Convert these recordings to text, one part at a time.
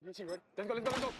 You see, ready? Let's go, let's go, let's go.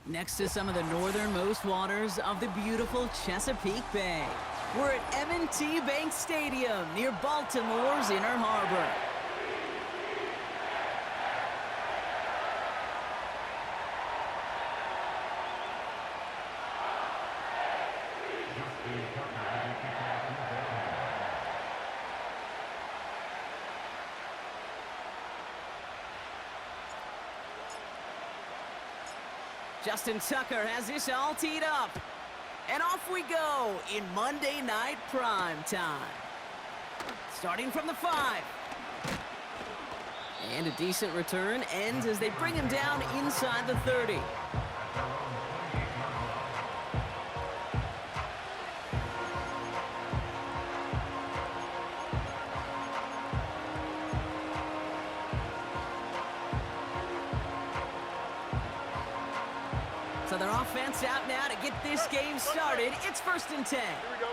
Next to some of the northernmost waters of the beautiful Chesapeake Bay. We're at M&T Bank Stadium near Baltimore's Inner Harbor. Justin Tucker has this all teed up. And off we go in Monday Night Prime Time. Starting from the 5. And a decent return ends as they bring him down inside the 30. So their offense out now to get this game started. It's 1st and 10. Here we go.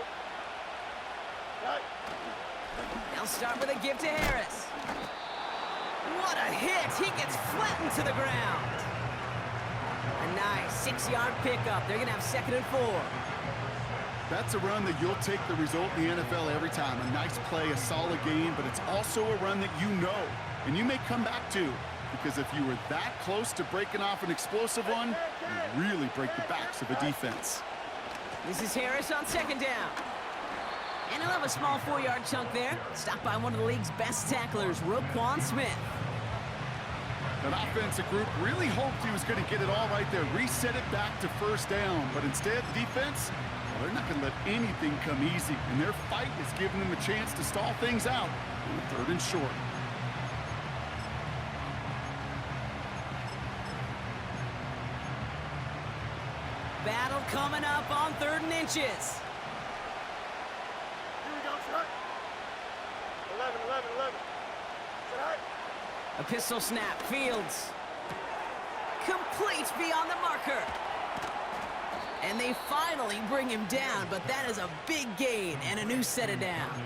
Right. They'll start with a give to Harris. What a hit! He gets flattened to the ground. A nice 6-yard pickup. They're going to have 2nd and 4. That's a run that you'll take the result in the NFL every time. A nice play, a solid game, but it's also a run that you know and you may come back to. Because if you were that close to breaking off an explosive one, you really break the backs of a defense. This is Harris on 2nd down. And he'll have a small 4-yard chunk there. Stopped by one of the league's best tacklers, Roquan Smith. That offensive group really hoped he was going to get it all right there, reset it back to 1st down. But instead, defense, well, they're not going to let anything come easy. And their fight is giving them a chance to stall things out on 3rd and short. Battle coming up on 3rd and inches. Here we go, shot. 11, 11, 11. Shot. A pistol snap. Fields. Complete beyond the marker. And they finally bring him down, but that is a big gain and a new set of downs.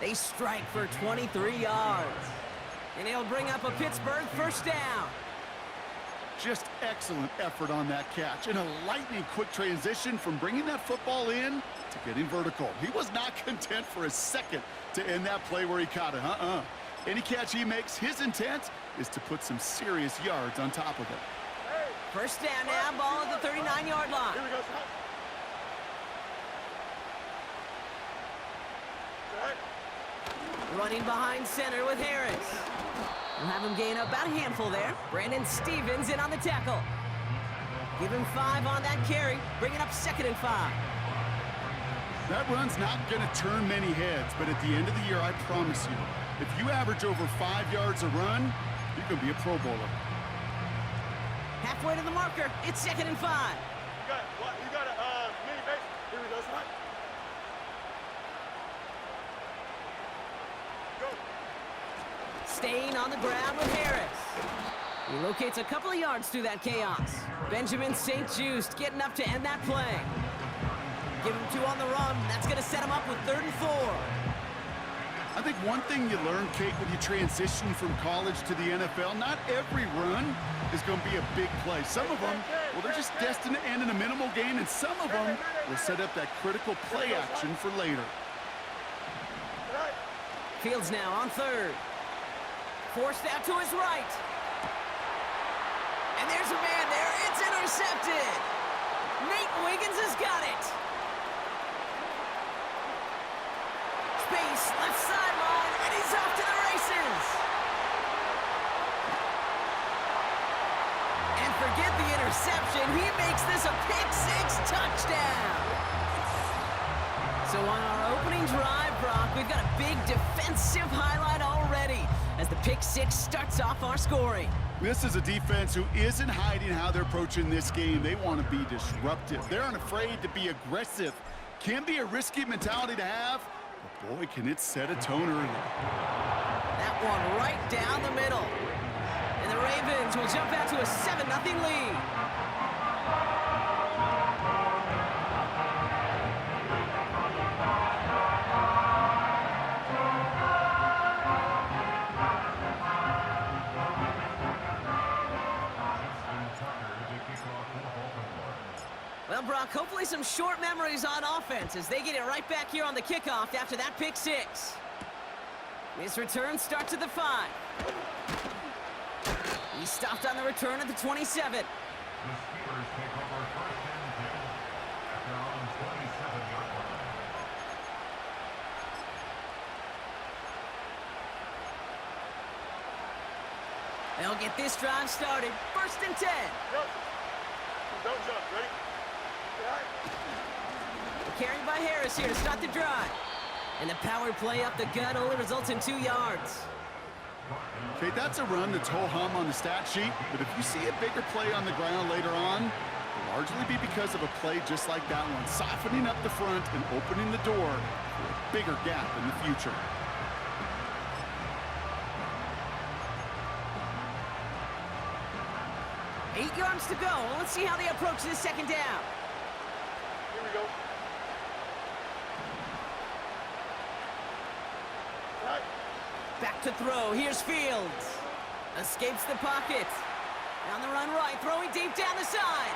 They strike for 23 yards. And he'll bring up a Pittsburgh 1st down. Just excellent effort on that catch. And a lightning quick transition from bringing that football in to getting vertical. He was not content for a second to end that play where he caught it. Any catch he makes, his intent is to put some serious yards on top of it. 1st down now, ball at the 39-yard line. Here we go, shot. Shot. Running behind center with Harris. We'll have him gain about a handful there. Brandon Stevens in on the tackle. Give him 5 on that carry, bringing up 2nd and 5. That run's not going to turn many heads, but at the end of the year, I promise you, if you average over 5 yards a run, you're going to be a Pro Bowler. Halfway to the marker, it's 2nd and 5. You got a mini base. Here we go, shot. Go. Staying on the ground with Harris. He locates a couple of yards through that chaos. Benjamin St. Just getting up to end that play. Give him 2 on the run. That's going to set him up with 3rd and 4. I think one thing you learn, Kate, when you transition from college to the NFL, not every run is going to be a big play. Some of them, well, they're just destined to end in a minimal gain, and some of them will set up that critical play action for later. Fields now on 3rd. Forced out to his right. And there's a man there. It's intercepted. Nate Wiggins has got it. Space, left sideline, and he's off to the races. And forget the interception. He makes this a pick-6 touchdown. So on our opening drive, Brock, we've got a big defensive highlight already as the pick-6 starts off our scoring. This is a defense who isn't hiding how they're approaching this game. They want to be disruptive. They're unafraid to be aggressive. Can be a risky mentality to have, but boy, can it set a tone early. That one right down the middle. And the Ravens will jump out to a 7-0 lead. Well, Brock, hopefully some short memories on offense as they get it right back here on the kickoff after that pick six. This return starts at the 5. He stopped on the return at the 27. The Steelers take over first and 10 at their own 27-yard line. They'll get this drive started. First and 10. Jump. Don't jump. Ready? Carried by Harris here to start the drive. And the power play up the gut only results in 2 yards. Okay, that's a run that's ho-hum on the stat sheet, but if you see a bigger play on the ground later on, it'll largely be because of a play just like that one, softening up the front and opening the door for a bigger gap in the future. Eight yards to go. Let's see how they approach this second down. Here we go. Right. Back to throw. Here's Fields. Escapes the pocket. On the run right. Throwing deep down the side.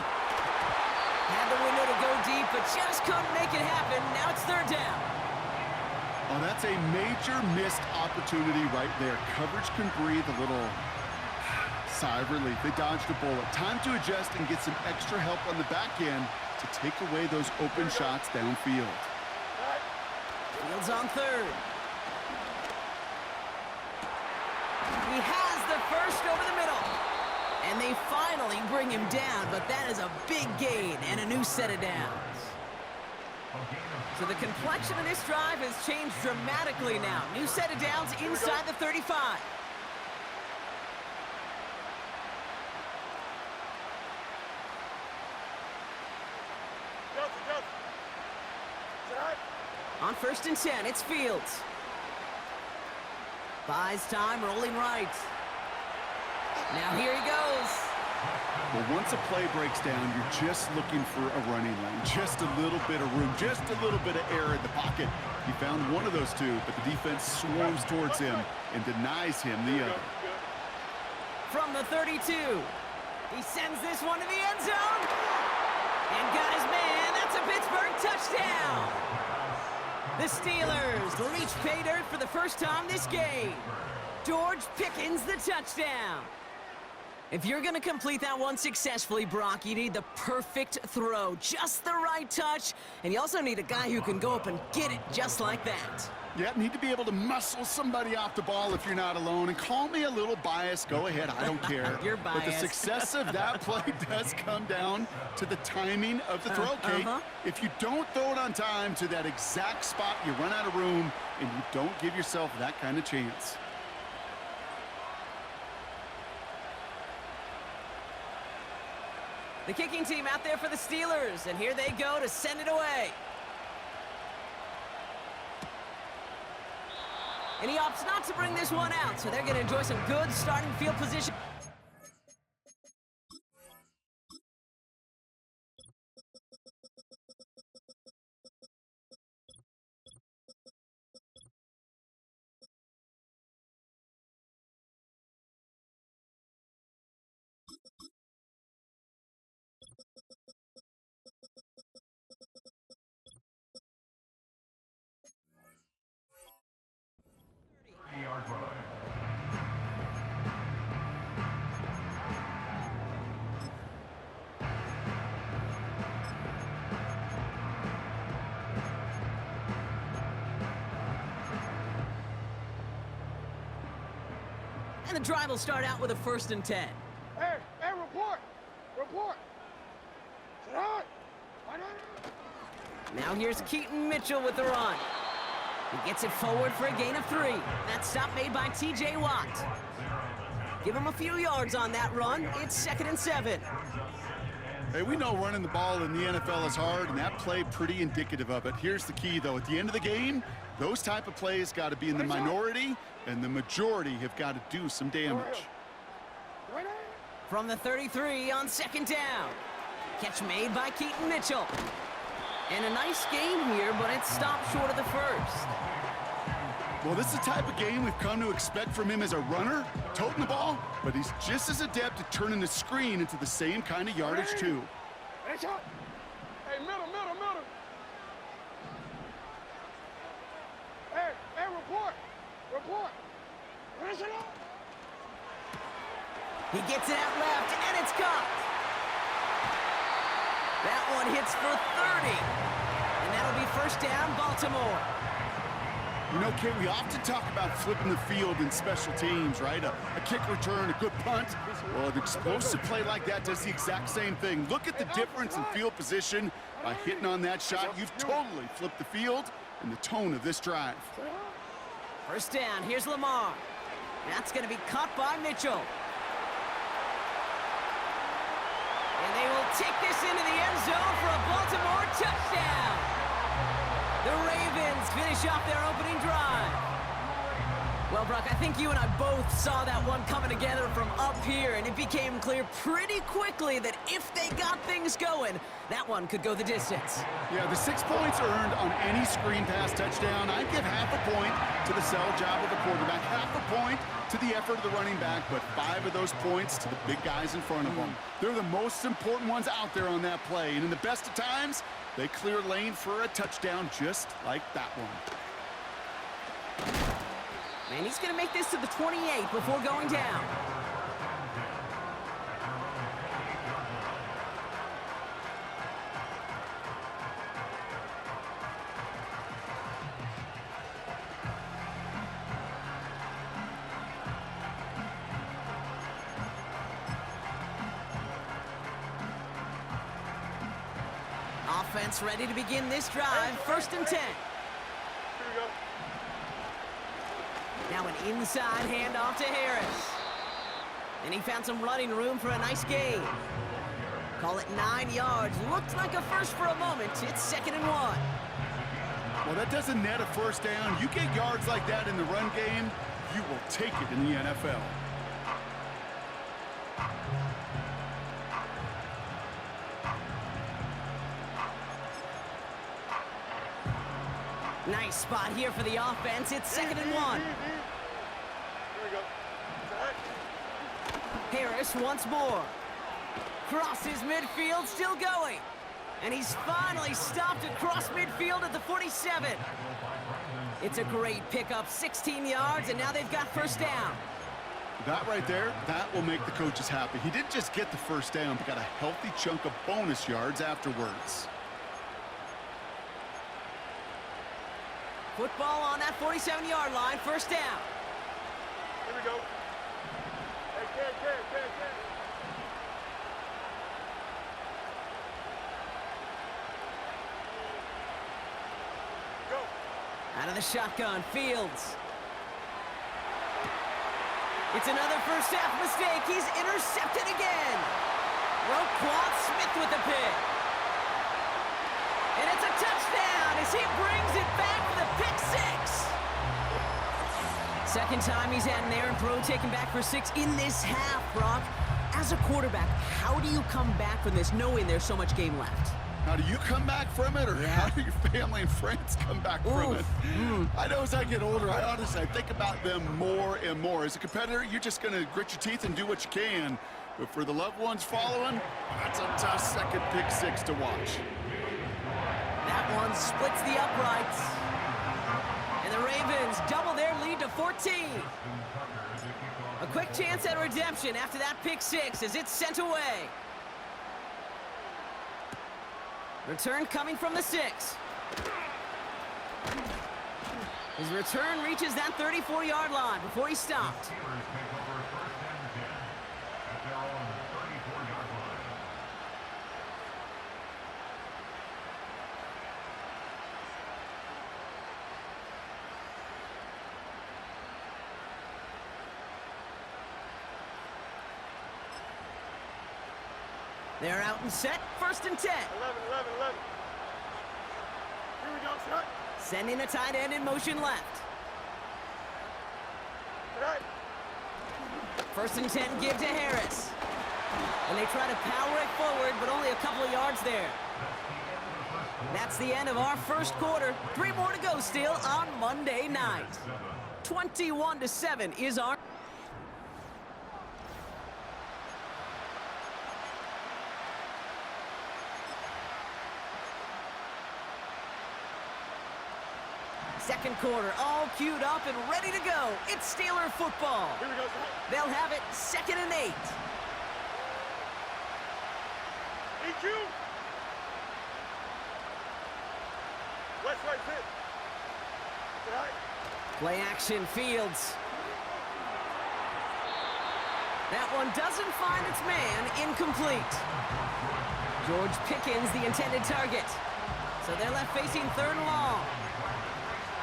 Had the window to go deep, but just couldn't make it happen. Now it's third down. Oh, that's a major missed opportunity right there. Coverage can breathe a little sigh of relief. They dodged a bullet. Time to adjust and get some extra help on the back end to take away those open shots downfield. Fields on third. He has the first over the middle. And they finally bring him down, but that is a big gain and a new set of downs. So the complexion of this drive has changed dramatically now. New set of downs inside the 35. On first and 10, it's Fields. Buys time, rolling right. Now here he goes. Well, once a play breaks down, you're just looking for a running lane. Just a little bit of room, just a little bit of air in the pocket. He found one of those two, but the defense swarms towards him and denies him the other. From the 32, he sends this one to the end zone. And got his man. That's a Pittsburgh touchdown. The Steelers reach pay dirt for the first time this game. George Pickens the touchdown. If you're going to complete that one successfully, Brock, you need the perfect throw, just the right touch, and you also need a guy who can go up and get it just like that. Yeah, need to be able to muscle somebody off the ball if you're not alone. And call me a little biased. Go ahead. I don't care. You're biased. But the success of that play does come down to the timing of the throw, Kate. If you don't throw it on time to that exact spot, you run out of room, and you don't give yourself that kind of chance. The kicking team out there for the Steelers, and here they go to send it away. And he opts not to bring this one out, so they're going to enjoy some good starting field position. And the drive will start out with a first and 10. Hey, report! Report! Sit down! Now here's Keaton Mitchell with the run. He gets it forward for a gain of 3. That stop made by T.J. Watt. Give him a few yards on that run. It's 2nd and 7. Hey, we know running the ball in the NFL is hard, and that play pretty indicative of it. Here's the key, though. At the end of the game, those type of plays got to be in the minority, and the majority have got to do some damage. From the 33 on 2nd down. Catch made by Keaton Mitchell. And a nice game here, but it stopped short of the first. Well, this is the type of game we've come to expect from him as a runner, toting the ball, but he's just as adept at turning the screen into the same kind of yardage, too. Hey, middle. Hey, report. Rinse it up. He gets it out left, and it's caught. That one hits for 30. And that'll be first down, Baltimore. You know, Kate, we often talk about flipping the field in special teams, right? A kick return, a good punt. Well, an explosive play like that does the exact same thing. Look at the difference in field position. By hitting on that shot, you've totally flipped the field and the tone of this drive. First down, here's Lamar. That's going to be caught by Mitchell. And they will take this into the end zone for a Baltimore touchdown. The Ravens finish off their opening drive. Well, Brock, I think you and I both saw that one coming together from up here, and it became clear pretty quickly that if they got things going, that one could go the distance. Yeah, the 6 points earned on any screen pass touchdown. I'd give half a point to the sell job of the quarterback, half a point to the effort of the running back, but 5 of those points to the big guys in front of them. They're the most important ones out there on that play, and in the best of times, they clear lane for a touchdown just like that one. And he's going to make this to the 28 before going down. Offense ready to begin this drive. First and 10. Here we go. Now an inside handoff to Harris. And he found some running room for a nice gain. Call it 9 yards. Looked like a first for a moment. It's 2nd and 1. Well, that doesn't net a first down. You get yards like that in the run game, you will take it in the NFL. Nice spot here for the offense. It's 2nd and 1. Here we go. Harris once more. Crosses midfield, still going. And he's finally stopped across midfield at the 47. It's a great pickup, 16 yards, and now they've got first down. That right there, that will make the coaches happy. He didn't just get the first down, but got a healthy chunk of bonus yards afterwards. Football on that 47-yard line, first down. Here we go. Hey, Ken. Go. Out of the shotgun, Fields. It's another first half mistake. He's intercepted again. Roquan Smith with the pick. And it's a touchdown as he brings it back for the pick six. Second time he's had an errant throw taken back for 6 in this half, Brock. As a quarterback, how do you come back from this knowing there's so much game left? How do you come back from it, or how do your family and friends come back from it? I know as I get older, I think about them more and more. As a competitor, you're just going to grit your teeth and do what you can. But for the loved ones following, that's a tough second pick six to watch. That one splits the uprights. And the Ravens double their lead to 14. A quick chance at redemption after that pick six as it's sent away. Return coming from the 6. His return reaches that 34-yard line before he stopped. They're out and set, first and 10. 11. Here we go, shot. Sending a tight end in motion left. Right. First and 10 give to Harris. And they try to power it forward, but only a couple of yards there. That's the end of our first quarter. 3 more to go still on Monday night. 21-7 is our... Second quarter, all queued up and ready to go. It's Steeler football. Here we go. They'll have it 2nd and 8. EQ. West right fit. Tonight. Play action, Fields. That one doesn't find its man, incomplete. George Pickens, the intended target. So they're left facing 3rd and long.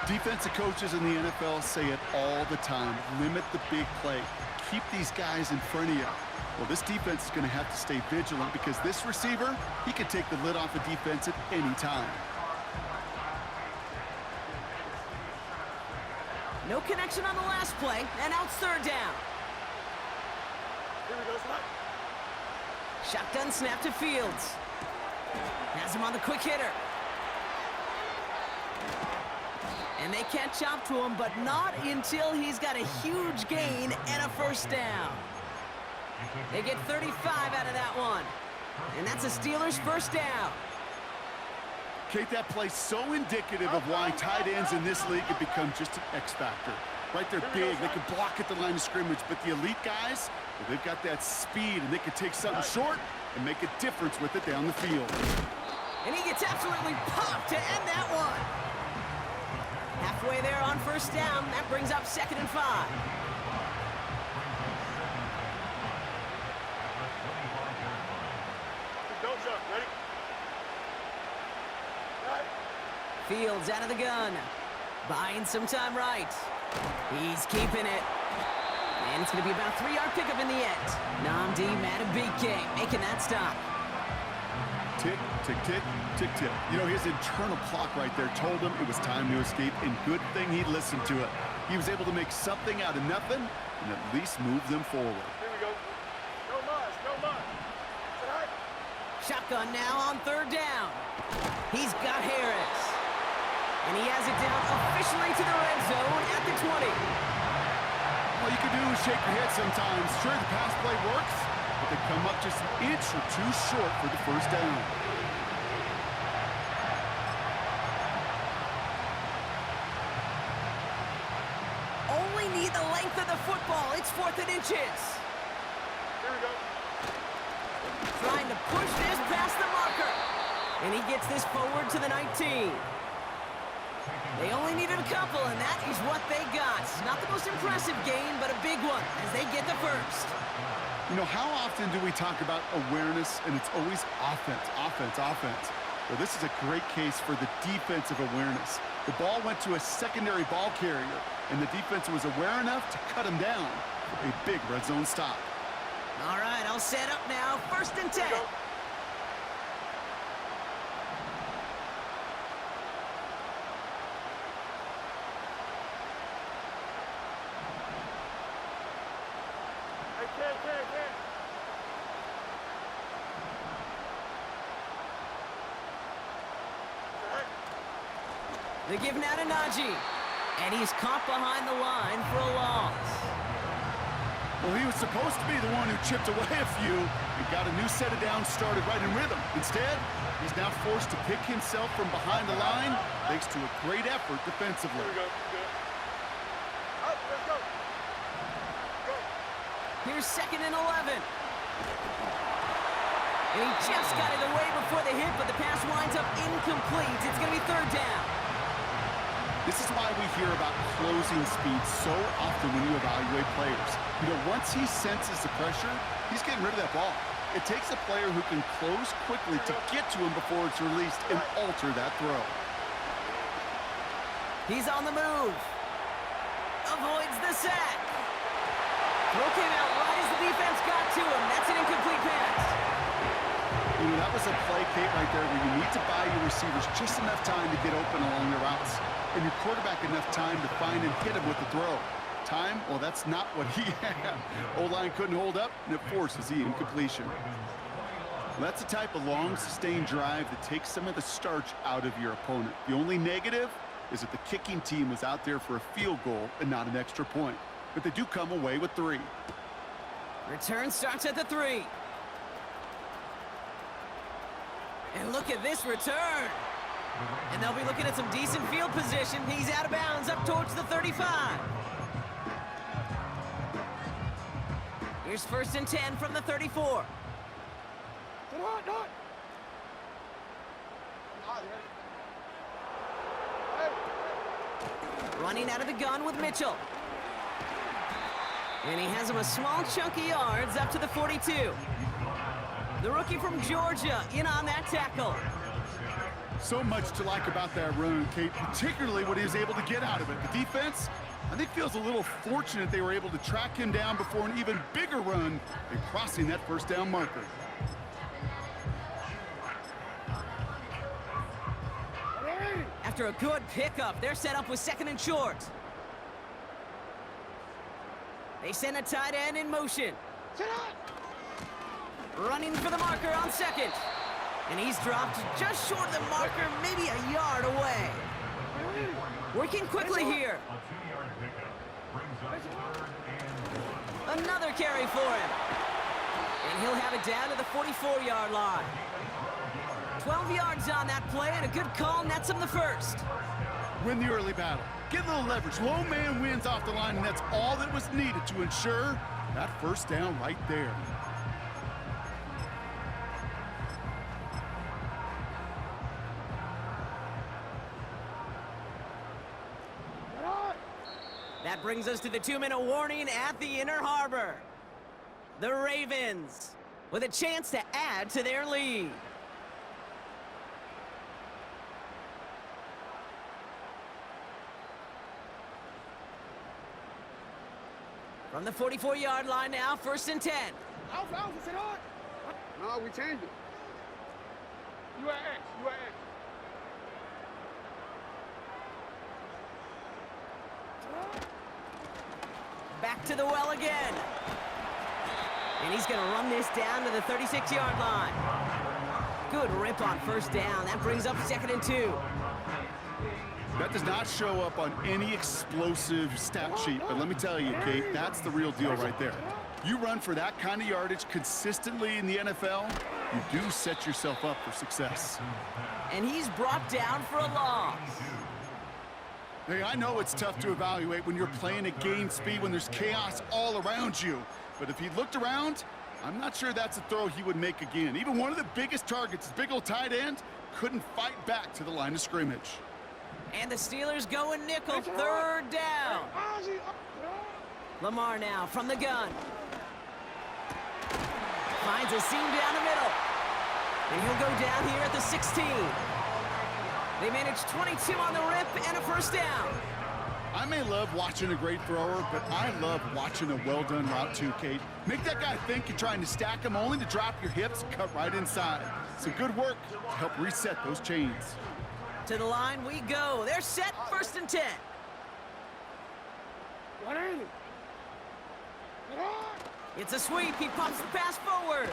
Defensive coaches in the NFL say it all the time. Limit the big play. Keep these guys in front of you. Well, this defense is going to have to stay vigilant because this receiver, he can take the lid off a defense at any time. No connection on the last play, and now it's 3rd down. Here we go. Tonight. Shotgun snap to Fields. Has him on the quick hitter. And they catch up to him, but not until he's got a huge gain and a 1st down. They get 35 out of that one. And that's a Steelers 1st down. Kate, that play so indicative of why tight ends in this league have become just an X factor. Right, they're big, they can block at the line of scrimmage, but the elite guys, well, they've got that speed, and they can take something short and make a difference with it down the field. And he gets absolutely popped to end that one. Halfway there on 1st down, that brings up 2nd and 5. Don't jump. Ready? Right. Fields out of the gun. Buying some time right. He's keeping it. And it's going to be about a 3-yard pickup in the end. Namdi Madubuike making that stop. Tick, tick, tick, tick, tick. You know, his internal clock right there told him it was time to escape, and good thing he listened to it. He was able to make something out of nothing and at least move them forward. Here we go. No mas. No mas. Tonight. Shotgun now on 3rd down. He's got Harris. And he has it down officially to the red zone at the 20. All you can do is shake your head sometimes. Sure, the pass play works, but they come up just an inch or two short for the 1st down. Only need the length of the football. It's 4th and inches. Here we go. Trying to push this past the marker. And he gets this forward to the 19. They only needed a couple, and that is what they got. Not the most impressive gain, but a big one as they get the 1st. You know, how often do we talk about awareness, and it's always offense, offense, offense? Well, this is a great case for the defensive awareness. The ball went to a secondary ball carrier, and the defense was aware enough to cut him down for a big red zone stop. All right, I'll set up now. 1st and 10. They give now to Najee. And he's caught behind the line for a loss. Well, he was supposed to be the one who chipped away a few and got a new set of downs started right in rhythm. Instead, he's now forced to pick himself from behind the line thanks to a great effort defensively. Here we go. Good. Up, let's go. Go. Here's 2nd and 11. And he just got it away before the hit, but the pass winds up incomplete. It's going to be 3rd down. This is why we hear about closing speed so often when you evaluate players. You know, once he senses the pressure, he's getting rid of that ball. It takes a player who can close quickly to get to him before it's released and alter that throw. He's on the move. Avoids the sack. Throw came out right as the defense got to him. That's an incomplete pass. You know, that was a play, Kate, right there where you need to buy your receivers just enough time to get open along their routes. And your quarterback enough time to find and hit him with the throw. Time? Well, that's not what he had. O-line couldn't hold up, and it forces the incompletion. Well, that's the type of long, sustained drive that takes some of the starch out of your opponent. The only negative is that the kicking team was out there for a field goal and not an extra point. But they do come away with 3. Return starts at the 3. And look at this return. And they'll be looking at some decent field position. He's out of bounds up towards the 35. Here's 1st and 10 from the 34. Running out of the gun with Mitchell. And he has him a small chunk of yards up to the 42. The rookie from Georgia in on that tackle. So much to like about that run, Kate, particularly what he was able to get out of it. The defense, I think, feels a little fortunate they were able to track him down before an even bigger run and crossing that 1st down marker. After a good pickup, they're set up with 2nd and short. They send a tight end in motion. Running for the marker on 2nd. And he's dropped just short of the marker, maybe a yard away. Working quickly here. Another carry for him. And he'll have it down to the 44-yard line. 12 yards on that play, and a good call nets him the 1st. Win the early battle. Get a little leverage. Low man wins off the line, and that's all that was needed to ensure that 1st down right there. That brings us to the 2-minute warning at the Inner Harbor. The Ravens with a chance to add to their lead. From the 44-yard line now, 1st and 10. Alpha, sit on. No, we changed it. You are X, you are X. Back to the well again. And he's going to run this down to the 36-yard line. Good rip on 1st down. That brings up 2nd and 2. That does not show up on any explosive stat sheet, but let me tell you, Kate, that's the real deal right there. You run for that kind of yardage consistently in the NFL, you do set yourself up for success. And he's brought down for a loss. Hey, I know it's tough to evaluate when you're playing at game speed, when there's chaos all around you. But if he looked around, I'm not sure that's a throw he would make again. Even one of the biggest targets, his big old tight end, couldn't fight back to the line of scrimmage. And the Steelers going nickel, 3rd down. Lamar now from the gun. Finds a seam down the middle. And he'll go down here at the 16. They managed 22 on the rip and a 1st down. I may love watching a great thrower, but I love watching a well-done route too, Kate. Make that guy think you're trying to stack him only to drop your hips and cut right inside. Some good work to help reset those chains. To the line we go. They're set, 1st and 10. What is it? It's a sweep. He pops the pass forward.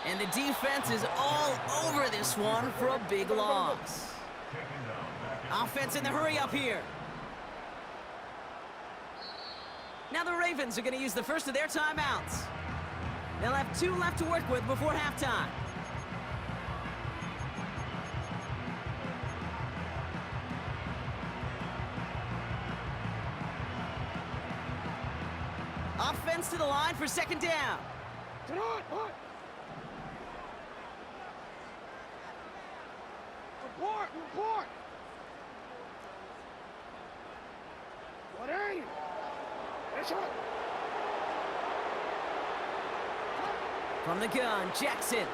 And the defense is all over this one for a big loss. Offense in the hurry up here. Now the Ravens are going to use the 1st of their timeouts. They'll have 2 left to work with before halftime. Offense to the line for 2nd down. Sit on, what? Report. What are you? That's right. From the gun, Jackson.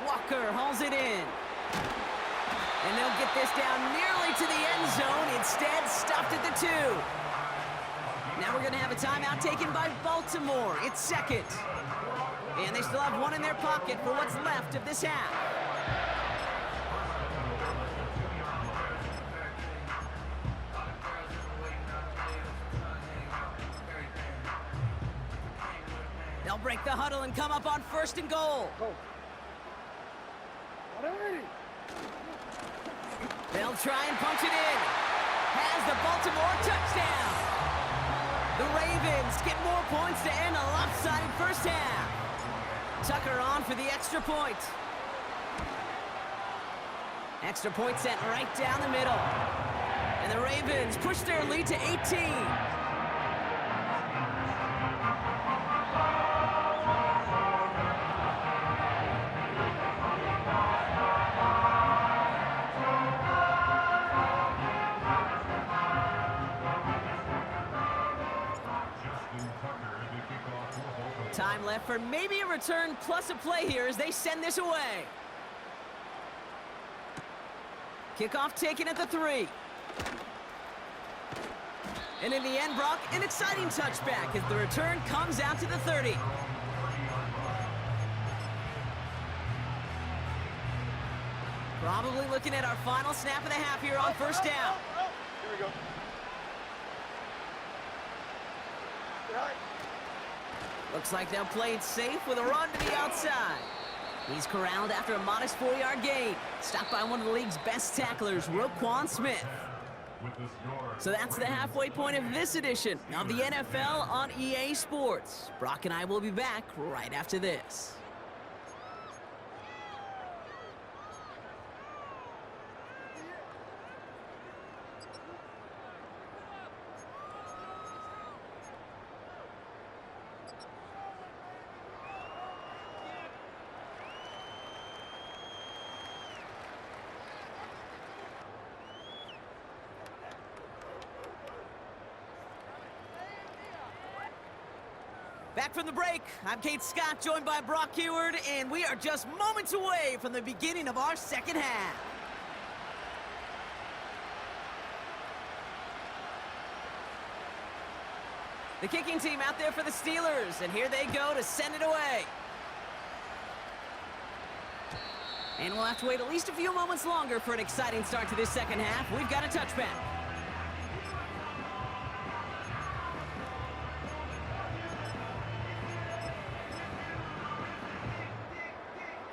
Walker hauls it in. And they'll get this down nearly to the end zone. Instead, stopped at the 2. Now we're going to have a timeout taken by Baltimore. It's 2nd. And they still have 1 in their pocket for what's left of this half. They'll break the huddle and come up on 1st and goal. They'll try and punch it in. Has the Baltimore touchdown. The Ravens get more points to end a lopsided 1st half. Tucker on for the extra point. Extra point sent right down the middle. And the Ravens push their lead to 18. Time left for maybe a return plus a play here as they send this away. Kickoff taken at the 3. And in the end, Brock, an exciting touchback as the return comes out to the 30. Probably looking at our final snap of the half here on first down. Here we go. Right. Looks like they'll play it safe with a run to the outside. He's corralled after a modest 4-yard gain. Stopped by one of the league's best tacklers, Roquan Smith. So that's the halfway point of this edition of the NFL on EA Sports. Brock and I will be back right after this. Back from the break, I'm Kate Scott, joined by Brock Heward, and we are just moments away from the beginning of our second half. The kicking team out there for the Steelers, and here they go to send it away. And we'll have to wait at least a few moments longer for an exciting start to this second half. We've got a touchback.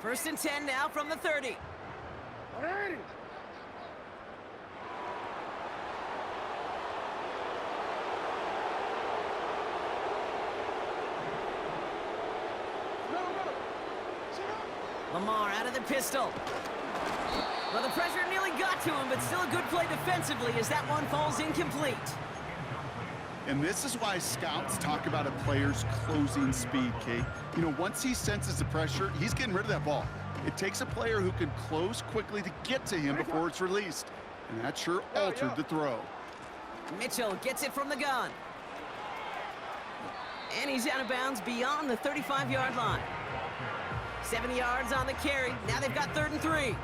First and 10 now from the 30. Alrighty. Lamar out of the pistol. Well, the pressure nearly got to him, but still a good play defensively as that one falls incomplete. And this is why scouts talk about a player's closing speed, Kate. You know, once he senses the pressure, he's getting rid of that ball. It takes a player who can close quickly to get to him before it's released. And that sure altered the throw. Mitchell gets it from the gun. And he's out of bounds beyond the 35-yard line. 7 yards on the carry. Now they've got 3rd and 3.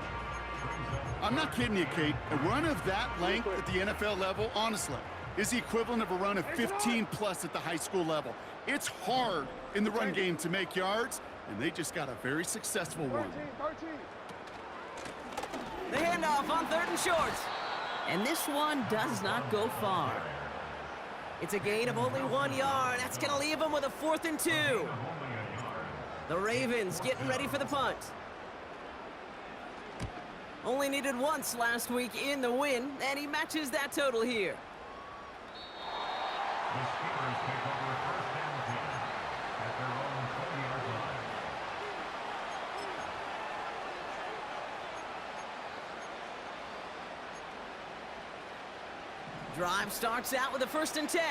I'm not kidding you, Kate. A run of that length at the NFL level, honestly, is the equivalent of a run of 15-plus at the high school level. It's hard in the run game to make yards, and they just got a very successful one. 13. The handoff on 3rd and short. And this one does not go far. It's a gain of only 1 yard. That's going to leave them with a 4th and 2. The Ravens getting ready for the punt. Only needed once last week in the win, and he matches that total here. The Steelers take over first and 10 at their own 20-yard line. Drive starts out with a 1st and 10.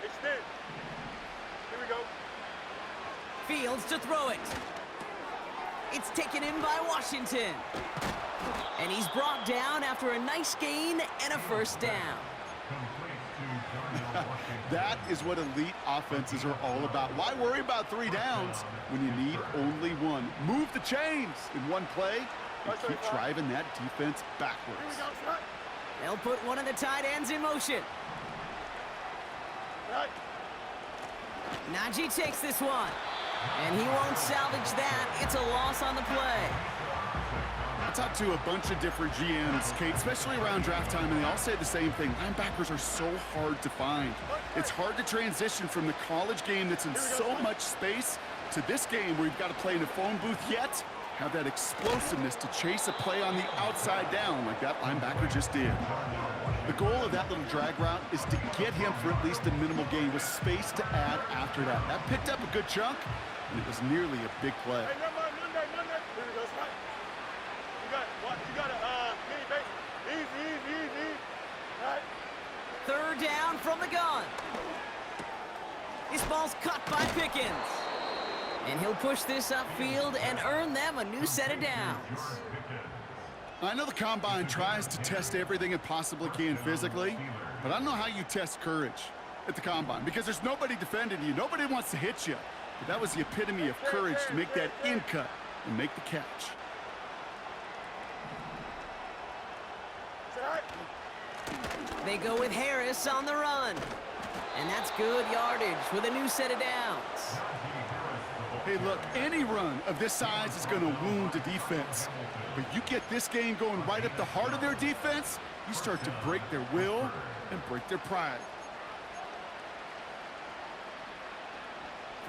Extend. Here we go. Fields to throw it. It's taken in by Washington. And he's brought down after a nice gain and a 1st down. That is what elite offenses are all about. Why worry about 3 downs when you need only 1? Move the chains in one play and keep driving that defense backwards. They'll put one of the tight ends in motion. Najee takes this one. And he won't salvage that. It's a loss on the play. I talked to a bunch of different GMs, Kate, especially around draft time, and they all say the same thing. Linebackers are so hard to find. It's hard to transition from the college game that's in so much space to this game where you've got to play in a phone booth, yet have that explosiveness to chase a play on the outside down like that linebacker just did. The goal of that little drag route is to get him for at least a minimal gain with space to add after that. That picked up a good chunk, and it was nearly a big play. Hey, none there. Here we go, Scott. You got it. You got it. the gun. This ball's caught by Pickens. And he'll push this upfield and earn them a new set of downs. I know the Combine tries to test everything it possibly can physically, but I don't know how you test courage at the Combine because there's nobody defending you. Nobody wants to hit you. But that was the epitome of courage to make that in cut and make the catch. They go with Harris on the run. And that's good yardage with a new set of downs. Hey, look, any run of this size is going to wound the defense. But you get this game going right up the heart of their defense, you start to break their will and break their pride.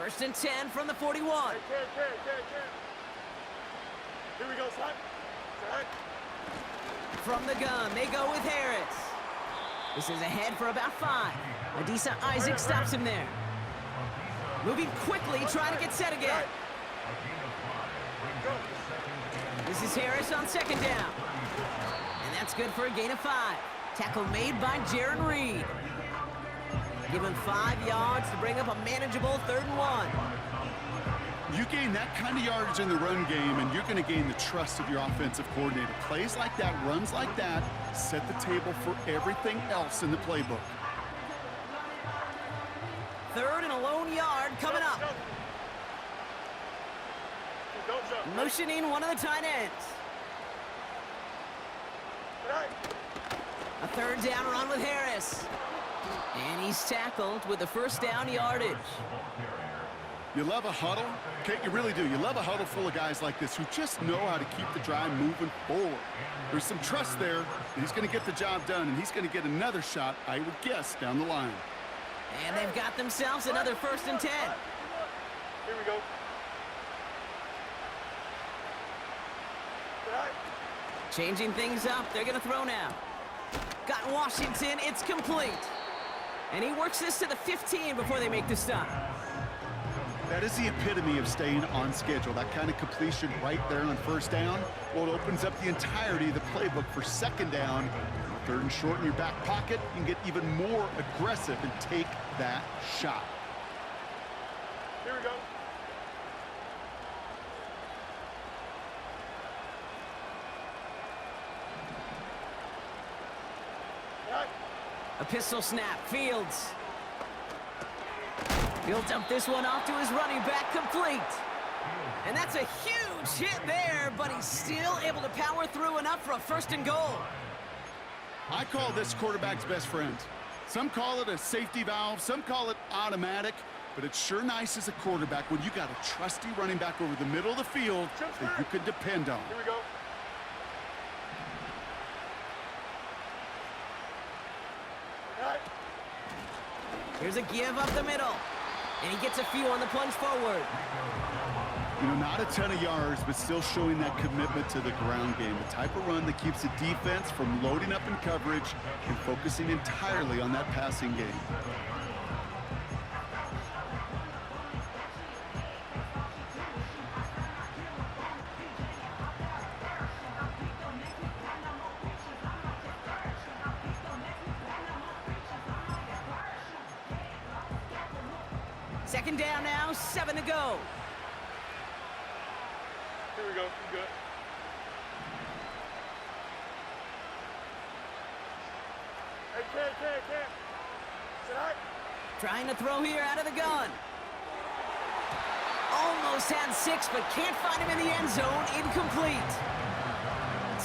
1st and 10 from the 41. Here we go, son. From the gun, they go with Harris. This is ahead for about 5. Adisa Isaac stops him there. Moving quickly, trying to get set again. This is Harris on 2nd down. And that's good for a gain of 5. Tackle made by Jaron Reed. Give him 5 yards to bring up a manageable 3rd and 1. You gain that kind of yardage in the run game, and you're going to gain the trust of your offensive coordinator. Plays like that, runs like that, set the table for everything else in the playbook. 3rd and a lone yard coming up. Motioning one of the tight ends. A 3rd down run with Harris. And he's tackled with the 1st down yardage. You love a huddle? Okay, you really do. You love a huddle full of guys like this who just know how to keep the drive moving forward. There's some trust there, and he's going to get the job done, and he's going to get another shot, I would guess, down the line. And they've got themselves another 1st and 10. Here we go. Changing things up, they're going to throw now. Got Washington, it's complete. And he works this to the 15 before they make the stop. That is the epitome of staying on schedule. That kind of completion right there on 1st down, well, it opens up the entirety of the playbook for 2nd down. 3rd and short in your back pocket, you can get even more aggressive and take that shot. Here we go. A pistol snap, Fields. He'll dump this one off to his running back, complete. And that's a huge hit there, but he's still able to power through enough for a 1st and goal. I call this quarterback's best friend. Some call it a safety valve, some call it automatic, but it's sure nice as a quarterback when you got a trusty running back over the middle of the field that you could depend on. Here we go. Here's a give up the middle. And he gets a few on the plunge forward. You know, not a ton of yards, but still showing that commitment to the ground game. The type of run that keeps the defense from loading up in coverage and focusing entirely on that passing game. Second down now, 7 to go. Here we go. You good? Hey, Ken. Sit high. Trying to throw here out of the gun. Almost had 6, but can't find him in the end zone. Incomplete.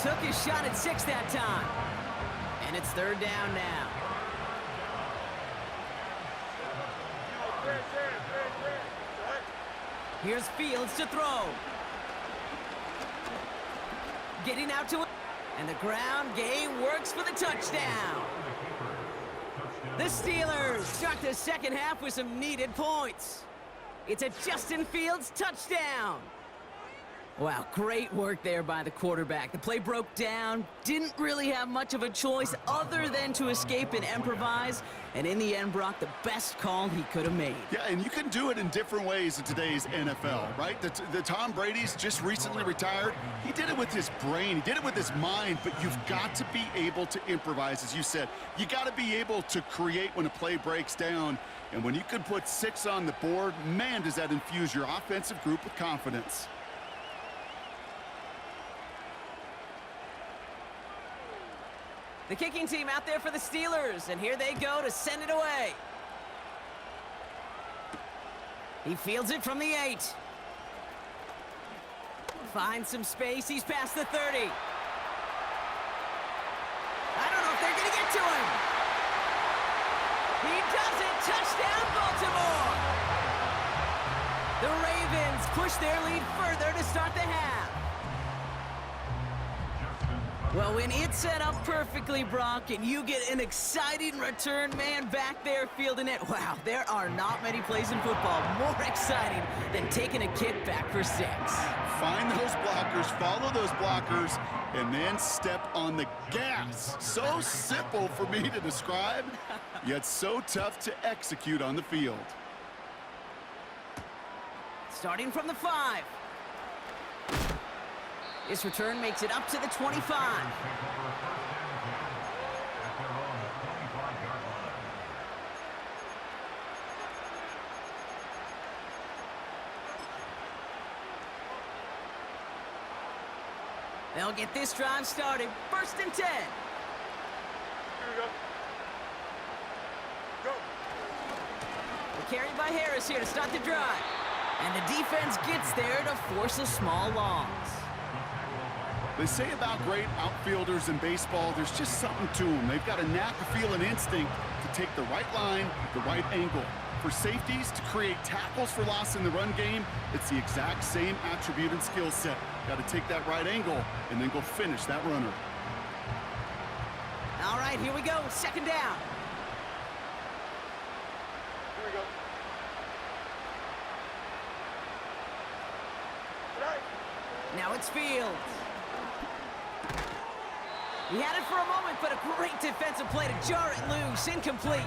Took his shot at 6 that time. And it's 3rd down now. Here's Fields to throw. Getting out to it. And the ground game works for the touchdown. The Steelers start the 2nd half with some needed points. It's a Justin Fields touchdown. Wow, great work there by the quarterback. The play broke down, didn't really have much of a choice other than to escape and improvise, and in the end brought the best call he could have made. Yeah, and you can do it in different ways in today's NFL, right? The Tom Brady's just recently retired. He did it with his brain. He did it with his mind, but you've got to be able to improvise, as you said. You got to be able to create when a play breaks down, and when you can put 6 on the board, man, does that infuse your offensive group with confidence. The kicking team out there for the Steelers, and here they go to send it away. He fields it from the 8. Finds some space. He's past the 30. I don't know if they're going to get to him. He does it. Touchdown, Baltimore. The Ravens push their lead further to start the half. Well, when it's set up perfectly, Brock, and you get an exciting return man back there fielding it, wow, there are not many plays in football more exciting than taking a kick back for 6. Find those blockers, follow those blockers, and then step on the gas. So simple for me to describe, yet so tough to execute on the field. Starting from the 5. This return makes it up to the 25. They'll get this drive started. 1st and 10. Here we go. Go. The carry by Harris here to start the drive. And the defense gets there to force a small loss. They say about great outfielders in baseball, there's just something to them. They've got a knack, a feel, and instinct to take the right line, the right angle. For safeties, to create tackles for loss in the run game, it's the exact same attribute and skill set. Got to take that right angle and then go finish that runner. All right, here we go. 2nd down. Here we go. Right. Now it's Fields. He had it for a moment, but a great defensive play to jar it loose. Incomplete.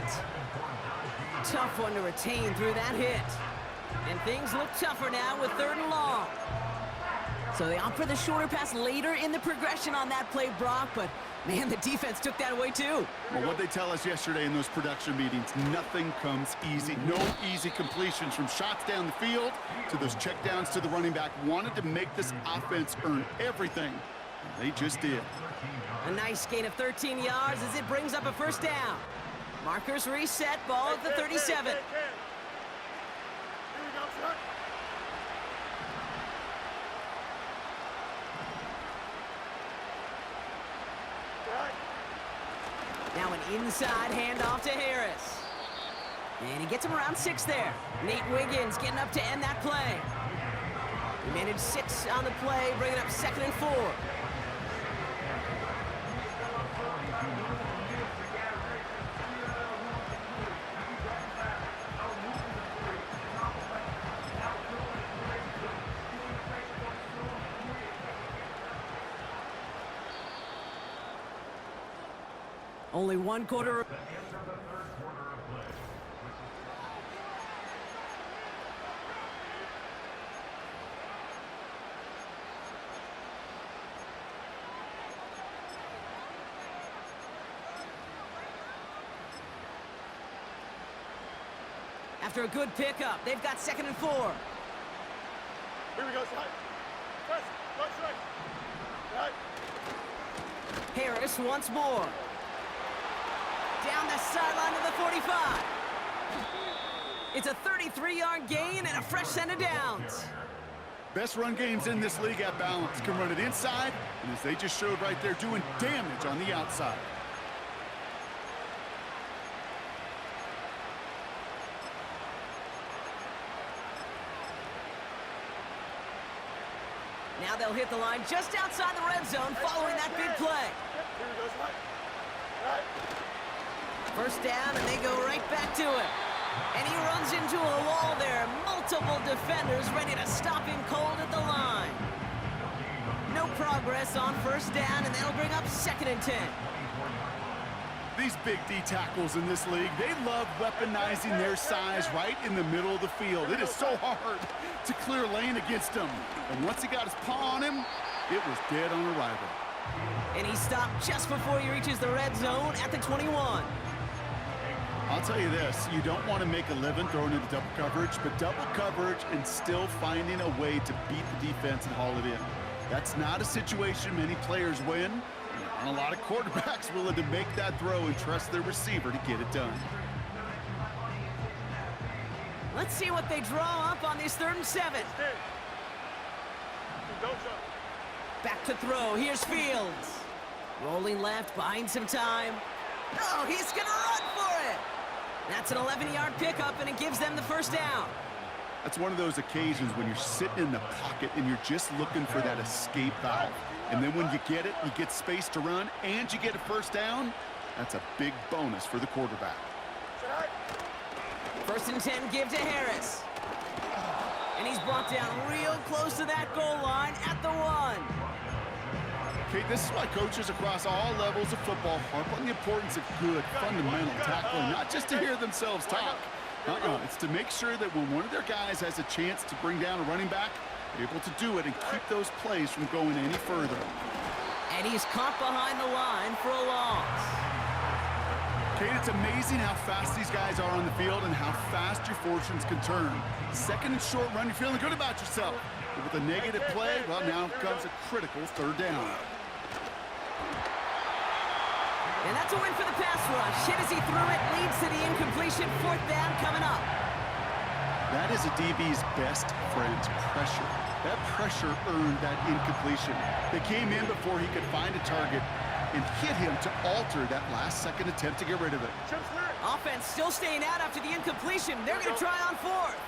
Tough one to retain through that hit. And things look tougher now with 3rd and long. So they opt for the shorter pass later in the progression on that play, Brock, but man, the defense took that away too. Well, what they tell us yesterday in those production meetings, nothing comes easy. No easy completions from shots down the field to those checkdowns to the running back. Wanted to make this offense earn everything. And they just did. A nice gain of 13 yards as it brings up a 1st down. Markers reset, ball at the 37. Here we go, son. Right. Now an inside handoff to Harris. And he gets him around 6 there. Nate Wiggins getting up to end that play. He managed 6 on the play, bringing up 2nd and 4. Only 1 quarter. After a good pickup, they've got 2nd and 4. Here we go, son. Press. Right, right. Right. Harris once more. Down the sideline to the 45. It's a 33-yard gain and a fresh set of downs. Best run games in this league at balance. Can run it inside, and as they just showed right there, doing damage on the outside. Now they'll hit the line just outside the red zone following that big play. Here we go, son. Right. 1st down, and they go right back to it. And he runs into a wall there. Multiple defenders ready to stop him cold at the line. No progress on first down, and that'll bring up 2nd and 10. These big D tackles in this league, they love weaponizing their size right in the middle of the field. It is so hard to clear lane against him. And once he got his paw on him, it was dead on arrival. And he stopped just before he reaches the red zone at the 21. I'll tell you this, you don't want to make a living throwing into double coverage, but double coverage and still finding a way to beat the defense and haul it in. That's not a situation many players win. There aren't a lot of quarterbacks willing to make that throw and trust their receiver to get it done. Let's see what they draw up on this 3rd and 7. Back to throw. Here's Fields. Rolling left, buying some time. Oh, he's going to run for it. That's an 11-yard pickup, and it gives them the first down. That's one of those occasions when you're sitting in the pocket and you're just looking for that escape valve. And then when you get it, you get space to run, and you get a first down. That's a big bonus for the quarterback. 1st and 10, give to Harris. And he's brought down real close to that goal line at the 1. Okay, this is why coaches across all levels of football harp on the importance of good, fundamental tackling, not just to hear themselves talk. It's to make sure that when one of their guys has a chance to bring down a running back, they're able to do it and keep those plays from going any further. And he's caught behind the line for a loss. Kate, it's amazing how fast these guys are on the field and how fast your fortunes can turn. 2nd and short run, you're feeling good about yourself. But with a negative play, well, now comes a critical 3rd down. And that's a win for the pass rush. Hit as he threw it, leads to the incompletion. 4th down coming up. That is a DB's best friend, pressure. That pressure earned that incompletion. They came in before he could find a target and hit him to alter that last-second attempt to get rid of it. Offense still staying out after the incompletion. They're going to try on 4th.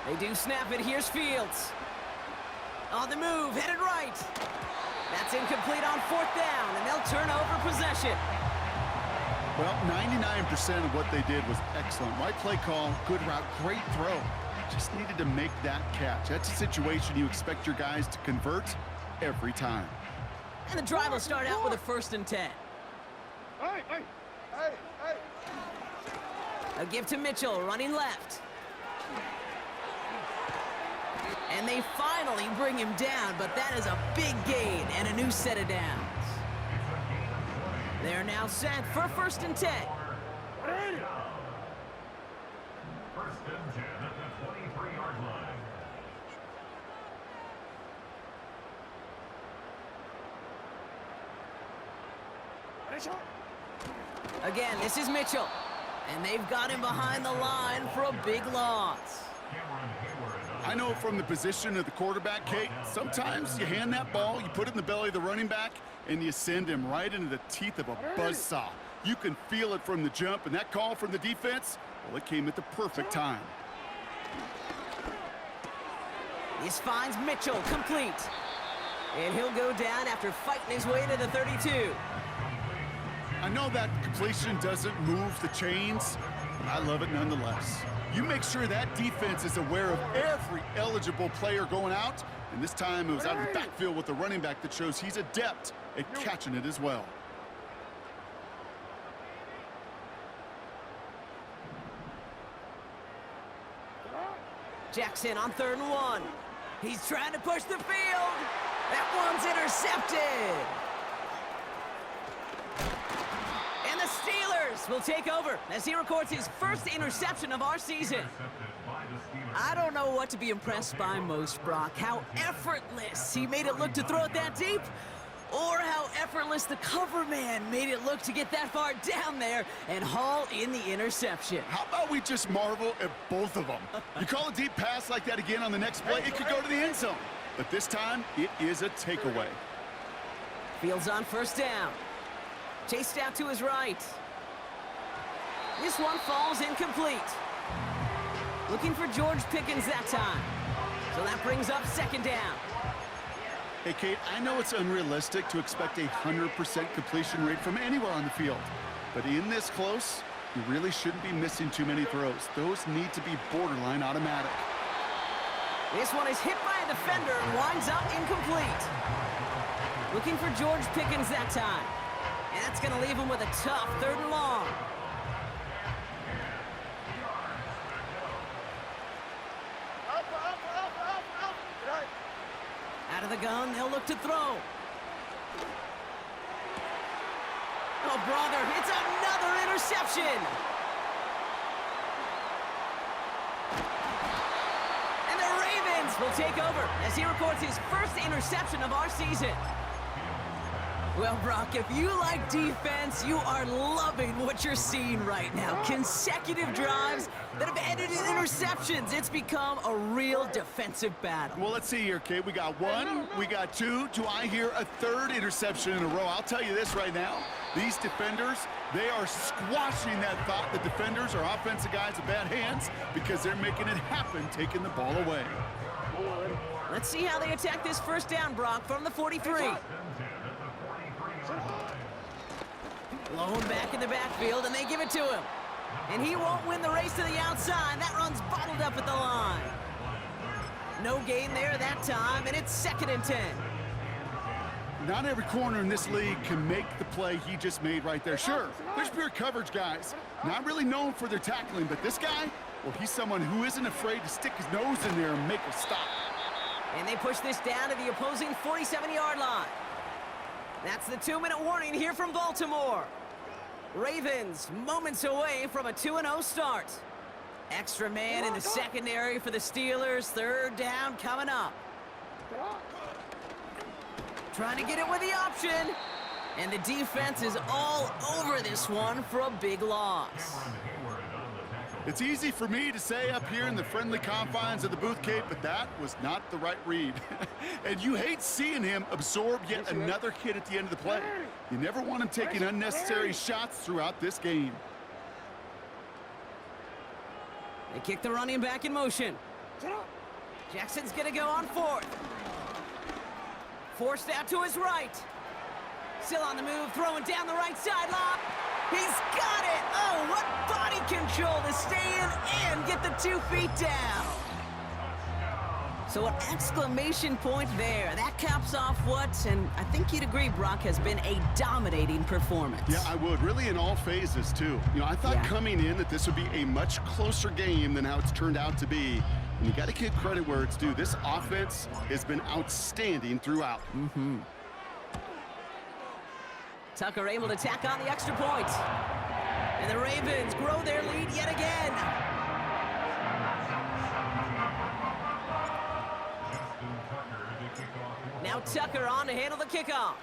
They do snap it. Here's Fields. On the move, headed right. That's incomplete on 4th down, and they'll turn over possession. Well, 99% of what they did was excellent. Right play call, good route, great throw. Just needed to make that catch. That's a situation you expect your guys to convert every time. And the drive will start out with a 1st and 10. A give to Mitchell, running left. And they finally bring him down, but that is a big gain and a new set of downs. They're now set for 1st and 10. 1st and 10 at the 23-yard line. Again, this is Mitchell. And they've got him behind the line for a big loss. I know from the position of the quarterback, Kate, sometimes you hand that ball, you put it in the belly of the running back, and you send him right into the teeth of a buzzsaw. You can feel it from the jump, and that call from the defense, well, it came at the perfect time. This finds Mitchell complete. And he'll go down after fighting his way to the 32. I know that completion doesn't move the chains, but I love it nonetheless. You make sure that defense is aware of every eligible player going out, and this time it was out of the backfield with the running back that shows he's adept at catching it as well. Jackson on 3rd and 1. He's trying to push the field. That one's intercepted. And the Steelers will take over as he records his 1st interception of our season. I don't know what to be impressed by most, Brock. How effortless he made it look to throw it that deep, or how effortless the cover man made it look to get that far down there and haul in the interception. How about we just marvel at both of them? You call a deep pass like that again on the next play, it could go to the end zone. But this time, it is a takeaway. Fields on 1st down. Chased out to his right. This one falls incomplete. Looking for George Pickens that time. So that brings up 2nd down. Hey, Kate, I know it's unrealistic to expect a 100% completion rate from anywhere on the field. But in this close, you really shouldn't be missing too many throws. Those need to be borderline automatic. This one is hit by a defender and winds up incomplete. Looking for George Pickens that time. And that's going to leave him with a tough 3rd and long. Out of the gun, they'll look to throw. Oh, brother, it's another interception. And the Ravens will take over as he records his first interception of our season. Well, Brock, if you like defense, you are loving what you're seeing right now. Consecutive drives that have ended in interceptions. It's become a real defensive battle. Well, let's see here, Kate. We got 1, we got 2. Do I hear a 3rd interception in a row? I'll tell you this right now. These defenders, they are squashing that thought that defenders are offensive guys with bad hands because they're making it happen, taking the ball away. Let's see how they attack this first down, Brock, from the 43. Blown back in the backfield, and they give it to him. And he won't win the race to the outside. That run's bottled up at the line. No gain there that time, and it's 2nd and 10. Not every corner in this league can make the play he just made right there. Sure, there's pure coverage guys. Not really known for their tackling, but this guy, well, he's someone who isn't afraid to stick his nose in there and make a stop. And they push this down to the opposing 47-yard line. That's the 2-minute warning here from Baltimore. Ravens moments away from a 2-0 start. Extra man in the secondary for the Steelers. 3rd down coming up. Trying to get it with the option. And the defense is all over this one for a big loss. It's easy for me to say up here in the friendly confines of the booth, Kate, but that was not the right read. And you hate seeing him absorb yet another hit at the end of the play. You never want him taking unnecessary shots throughout this game. They kick the running back in motion. Jackson's going to go on 4th. Forced out to his right. Still on the move, throwing down the right sideline. He's got it! Oh, what body control to stay in and get the 2 feet down. So an exclamation point there. That caps off what, and I think you'd agree, Brock, has been a dominating performance. Yeah, I would. Really in all phases, too. You know, I thought coming in that this would be a much closer game than how it's turned out to be. And you got to give credit where it's due. This offense has been outstanding throughout. Tucker able to tack on the extra point. And the Ravens grow their lead yet again. Now Tucker on to handle the kickoff.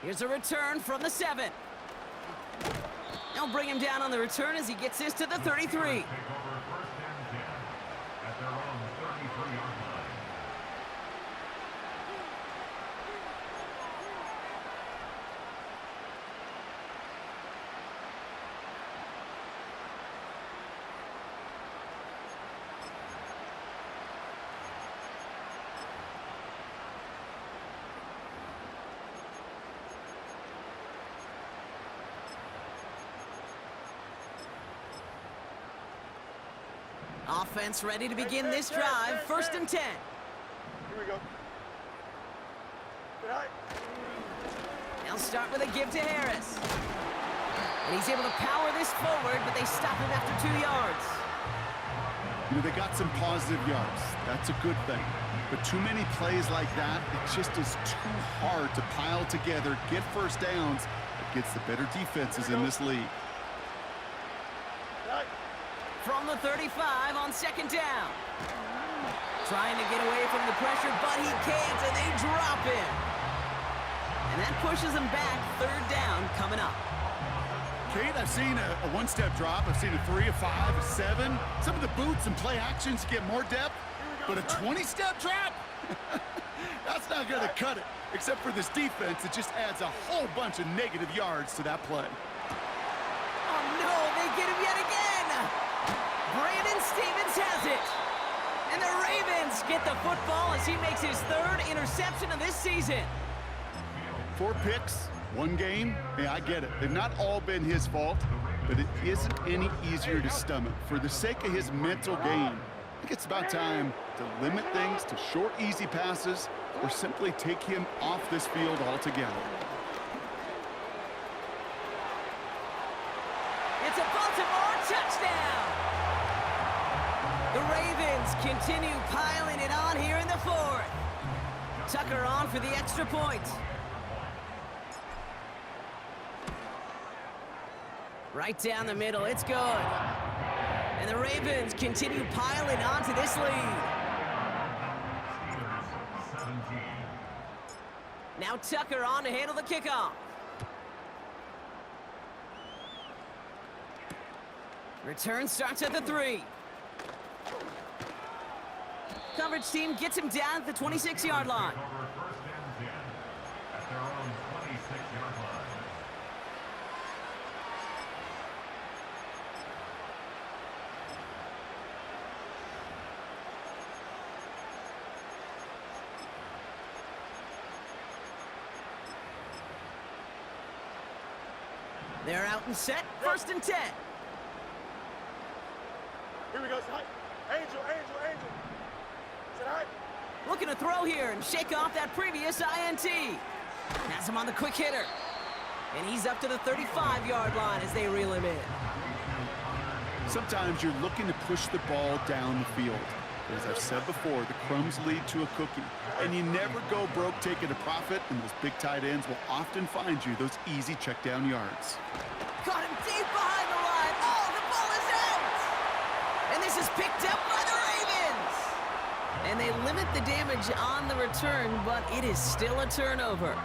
Here's a return from the 7. They'll bring him down on the return as he gets this to the 33. Offense ready to begin this drive. 1st and 10. Here we go. They'll start with a give to Harris. And he's able to power this forward, but they stop him after 2 yards. You know, they got some positive yards. That's a good thing. But too many plays like that, it just is too hard to pile together, get first downs against the better defenses in this league. From the 35 on 2nd down. Trying to get away from the pressure, but he can't, and they drop him. And that pushes him back. 3rd down coming up. Kate, I've seen a 1-step drop. I've seen a 3, a 5, a 7. Some of the boots and play actions get more depth, but a 20-step drop? That's not going to cut it, except for this defense. It just adds a whole bunch of negative yards to that play. Oh, no, they get him yet again. Brandon Stevens has it. And the Ravens get the football as he makes his 3rd interception of this season. 4 picks, 1 game. Yeah, I get it. They've not all been his fault, but it isn't any easier to stomach. For the sake of his mental game, I think it's about time to limit things to short, easy passes or simply take him off this field altogether. It's a Baltimore touchdown! The Ravens continue piling it on here in the fourth. Tucker on for the extra point. Right down the middle, it's good. And the Ravens continue piling on to this lead. Now Tucker on to handle the kickoff. Return starts at the 3. Coverage team gets him down at the 26-yard line. First and 10 at their own 26-yard line. They're out and set. First and 10. Here we go. Angel. Is it all right? Looking to throw here and shake off that previous INT. Has him on the quick hitter. And he's up to the 35-yard line as they reel him in. Sometimes you're looking to push the ball down the field. But as I've said before, the crumbs lead to a cookie. And you never go broke taking a profit, and those big tight ends will often find you those easy check down yards. Caught him deep behind the line. Oh, the ball is out! And this is picked up by the Ravens! And they limit the damage on the return, but it is still a turnover.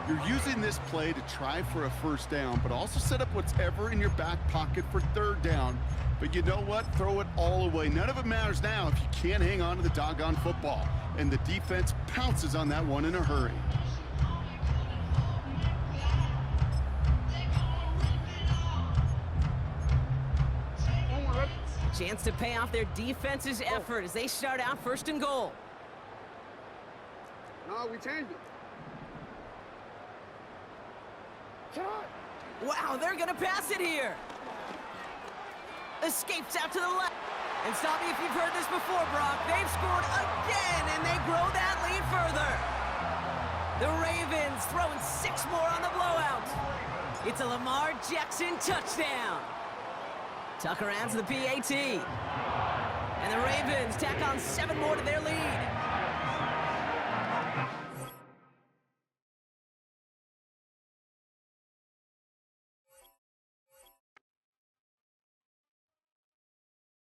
You're using this play to try for a first down, but also set up whatever in your back pocket for third down. But you know what? Throw it all away. None of it matters now if you can't hang on to the doggone football. And the defense pounces on that one in a hurry. Chance to pay off their defense's effort as they start out first and goal. No, we changed it. Wow, they're going to pass it here. Escapes out to the left. And stop me if you've heard this before, Brock. They've scored again, and they grow that lead further. The Ravens throwing 6 more on the blowout. It's a Lamar Jackson touchdown. Tucker adds the PAT. And the Ravens tack on 7 more to their lead.